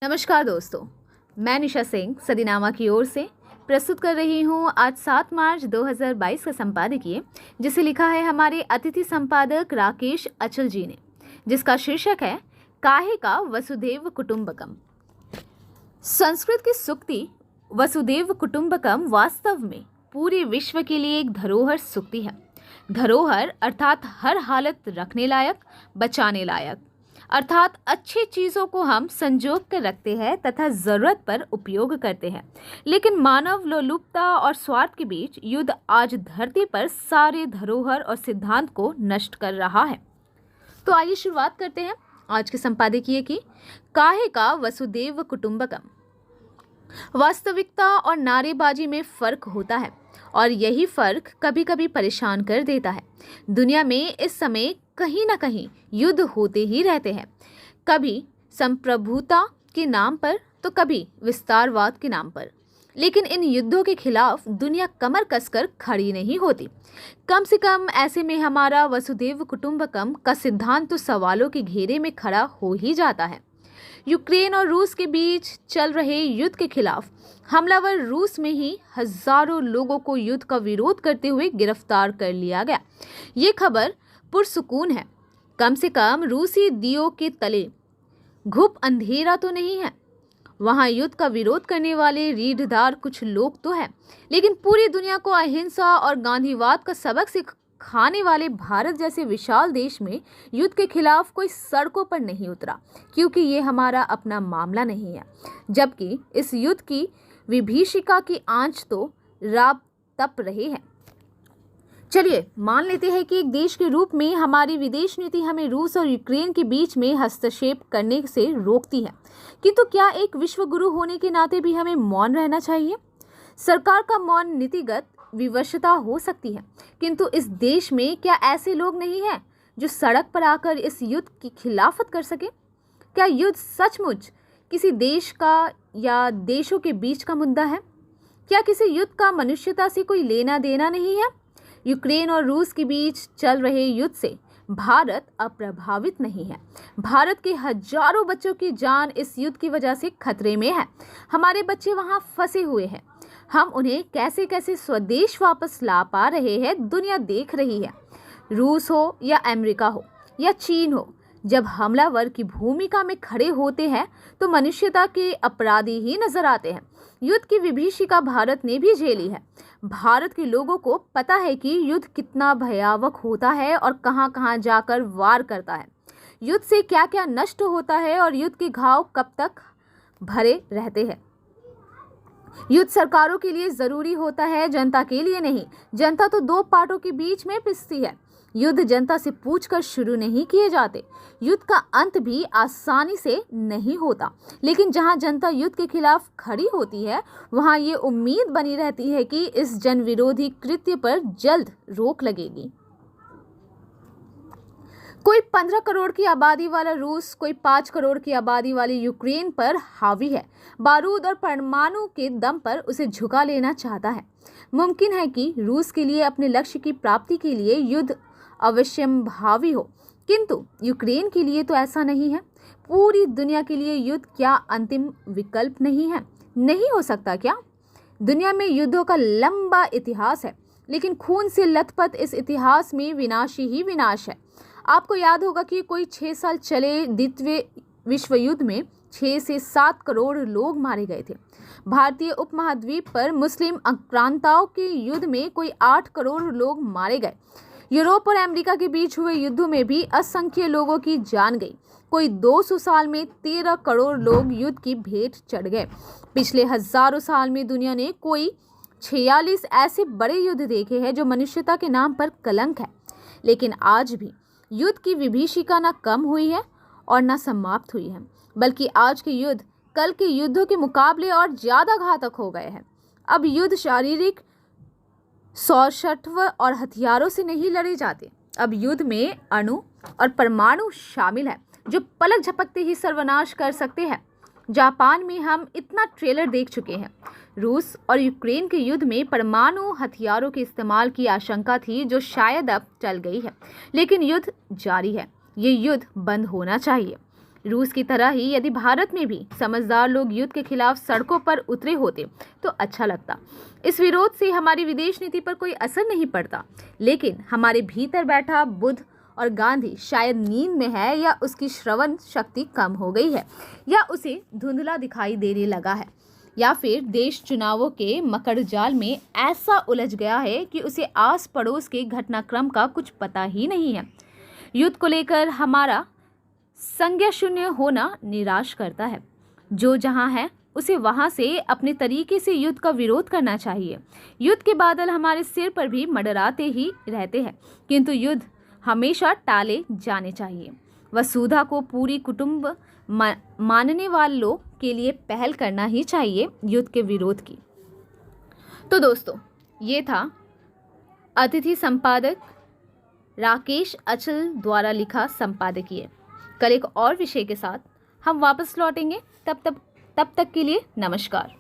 नमस्कार दोस्तों, मैं निशा सिंह सदीनामा की ओर से प्रस्तुत कर रही हूँ आज 7 मार्च 2022 का संपादकीय, जिसे लिखा है हमारे अतिथि संपादक राकेश अचल जी ने, जिसका शीर्षक है काहे का वसुधैव कुटुंबकम। संस्कृत की सूक्ति वसुधैव कुटुंबकम वास्तव में पूरे विश्व के लिए एक धरोहर सूक्ति है। धरोहर अर्थात हर हालत रखने लायक, बचाने लायक, अर्थात अच्छी चीज़ों को हम संजोग कर रखते हैं तथा ज़रूरत पर उपयोग करते हैं। लेकिन मानव लोलुपता और स्वार्थ के बीच युद्ध आज धरती पर सारे धरोहर और सिद्धांत को नष्ट कर रहा है। तो आइए शुरुआत करते हैं आज के संपादकीय की। काहे का वसुधैव कुटुंबकम। वास्तविकता और नारेबाजी में फ़र्क होता है और यही फ़र्क कभी कभी परेशान कर देता है। दुनिया में इस समय कहीं ना कहीं युद्ध होते ही रहते हैं, कभी संप्रभुता के नाम पर तो कभी विस्तारवाद के नाम पर। लेकिन इन युद्धों के खिलाफ दुनिया कमर कसकर खड़ी नहीं होती। कम से कम ऐसे में हमारा वसुधैव कुटुंबकम का सिद्धांत तो सवालों के घेरे में खड़ा हो ही जाता है। यूक्रेन और रूस के बीच चल रहे युद्ध के खिलाफ हमलावर रूस में ही हजारों लोगों को युद्ध का विरोध करते हुए गिरफ्तार कर लिया गया। ये खबर पुरसुकून है। कम से कम रूसी दियों के तले घुप अंधेरा तो नहीं है। वहाँ युद्ध का विरोध करने वाले रीढ़दार कुछ लोग तो हैं, लेकिन पूरी दुनिया को अहिंसा और गांधीवाद का सबक सिखाने वाले भारत जैसे विशाल देश में युद्ध के खिलाफ कोई सड़कों पर नहीं उतरा, क्योंकि ये हमारा अपना मामला नहीं है। जबकि इस युद्ध की विभीषिका की आंच तो रात तप रही है। चलिए मान लेते हैं कि एक देश के रूप में हमारी विदेश नीति हमें रूस और यूक्रेन के बीच में हस्तक्षेप करने से रोकती है, किंतु क्या एक विश्व गुरु होने के नाते भी हमें मौन रहना चाहिए? सरकार का मौन नीतिगत विवशता हो सकती है, किंतु इस देश में क्या ऐसे लोग नहीं हैं जो सड़क पर आकर इस युद्ध की खिलाफत कर सके? क्या युद्ध सचमुच किसी देश का या देशों के बीच का मुद्दा है? क्या किसी युद्ध का मनुष्यता से कोई लेना देना नहीं है? यूक्रेन और रूस के बीच चल रहे युद्ध से भारत अप्रभावित नहीं है। भारत के हजारों बच्चों की जान इस युद्ध की वजह से खतरे में है। हमारे बच्चे वहां फंसे हुए हैं। हम उन्हें कैसे कैसे स्वदेश वापस ला पा रहे हैं, दुनिया देख रही है। रूस हो या अमेरिका हो या चीन हो, जब हमलावर की भूमिका में खड़े होते हैं तो मनुष्यता के अपराधी ही नजर आते हैं। युद्ध की विभीषिका भारत ने भी झेली है। भारत के लोगों को पता है कि युद्ध कितना भयावह होता है और कहां कहां जाकर वार करता है। युद्ध से क्या क्या नष्ट होता है और युद्ध के घाव कब तक भरे रहते हैं। युद्ध सरकारों के लिए जरूरी होता है, जनता के लिए नहीं। जनता तो दो पार्टों के बीच में पिसती है। युद्ध जनता से पूछकर शुरू नहीं किए जाते। युद्ध का अंत भी आसानी से नहीं होता, लेकिन जहां जनता युद्ध के खिलाफ खड़ी होती है, वहां ये उम्मीद बनी रहती है कि इस जन विरोधी कृत्य पर जल्द रोक लगेगी। कोई 15 करोड़ की आबादी वाला रूस, कोई 5 करोड़ की आबादी वाली यूक्रेन पर हावी है। बारूद और परमाणु के दम पर उसे झुका लेना चाहता है। मुमकिन है कि रूस के लिए अपने लक्ष्य की प्राप्ति के लिए युद्ध अवश्यंभावी हो, किंतु यूक्रेन के लिए तो ऐसा नहीं है। पूरी दुनिया के लिए युद्ध क्या अंतिम विकल्प नहीं है? नहीं हो सकता क्या? दुनिया में युद्धों का लंबा इतिहास है, लेकिन खून से लथपथ इस इतिहास में विनाश ही विनाश है। आपको याद होगा कि कोई 6 साल चले द्वितीय विश्व युद्ध में 6 से 7 करोड़ लोग मारे गए थे। भारतीय उपमहाद्वीप पर मुस्लिम आक्रांताओं के युद्ध में कोई 8 करोड़ लोग मारे गए। यूरोप और अमेरिका के बीच हुए युद्धों में भी असंख्य लोगों की जान गई। कोई 200 साल में 13 करोड़ लोग युद्ध की भेंट चढ़ गए। पिछले हजारों साल में दुनिया ने कोई 46 ऐसे बड़े युद्ध देखे हैं जो मनुष्यता के नाम पर कलंक है। लेकिन आज भी युद्ध की विभीषिका न कम हुई है और न समाप्त हुई है, बल्कि आज के युद्ध कल के युद्धों के मुकाबले और ज्यादा घातक हो गए हैं। अब युद्ध शारीरिक सौष्ठव और हथियारों से नहीं लड़े जाते। अब युद्ध में अणु और परमाणु शामिल है, जो पलक झपकते ही सर्वनाश कर सकते हैं। जापान में हम इतना ट्रेलर देख चुके हैं। रूस और यूक्रेन के युद्ध में परमाणु हथियारों के इस्तेमाल की आशंका थी, जो शायद अब टल गई है, लेकिन युद्ध जारी है। ये युद्ध बंद होना चाहिए। रूस की तरह ही यदि भारत में भी समझदार लोग युद्ध के खिलाफ सड़कों पर उतरे होते तो अच्छा लगता। इस विरोध से हमारी विदेश नीति पर कोई असर नहीं पड़ता, लेकिन हमारे भीतर बैठा बुद्ध और गांधी शायद नींद में है, या उसकी श्रवण शक्ति कम हो गई है, या उसे धुंधला दिखाई देने लगा है, या फिर देश चुनावों के मकड़जाल में ऐसा उलझ गया है कि उसे आस पड़ोस के घटनाक्रम का कुछ पता ही नहीं है। युद्ध को लेकर हमारा संज्ञा शून्य होना निराश करता है। जो जहां है उसे वहां से अपने तरीके से युद्ध का विरोध करना चाहिए। युद्ध के बादल हमारे सिर पर भी मंडराते ही रहते हैं, किंतु युद्ध हमेशा टाले जाने चाहिए। वसुधा को पूरी कुटुंब मानने वालों के लिए पहल करना ही चाहिए युद्ध के विरोध की। तो दोस्तों, ये था अतिथि संपादक राकेश अचल द्वारा लिखा संपादकीय। कल एक और विषय के साथ हम वापस लौटेंगे। तब तक के लिए नमस्कार।